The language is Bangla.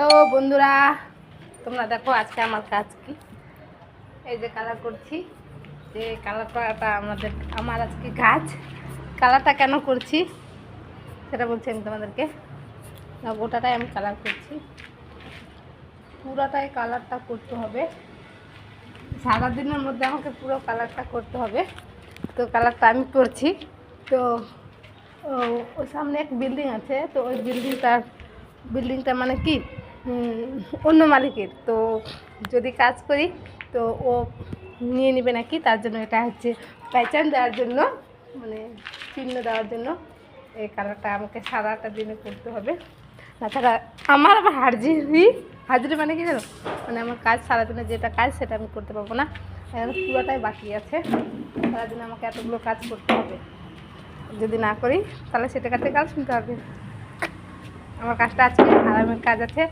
তো বন্ধুরা, তোমরা দেখো আজকে আমার কাজ কি। এই যে কালার করছি, যে কালার করাটা আমার আজকে কাজ। কালারটা কেন করছি সেটা বলছি আমি তোমাদেরকে। গোটাটাই আমি কালার করছি, পুরোটাই কালারটা করতে হবে। সারাদিনের মধ্যে আমাকে পুরো কালারটা করতে হবে। তো কালারটা আমি করছি। তো ওই সামনে এক বিল্ডিং আছে, তো ওই বিল্ডিংটা মানে কি অন্য মালিকের। তো যদি কাজ করি তো ও নিয়ে নেবে নাকি, তার জন্য এটা হচ্ছে প্যাচান দেওয়ার জন্য, মানে চিহ্ন দেওয়ার জন্য এই কালারটা আমাকে সারাটা দিনে করতে হবে। তাছাড়া আমার আবার হাজিরি মানে কি জানো, মানে আমার কাজ সারাদিনে যেটা কাজ সেটা আমি করতে পারবো না, এখন পুরোটাই বাকি আছে। সারাদিনে আমাকে এতগুলো কাজ করতে হবে, যদি না করি তাহলে সেটা কাছে কাজ শুনতে হবে। আমার কাজটা আজকে আরামের কাজ আছে।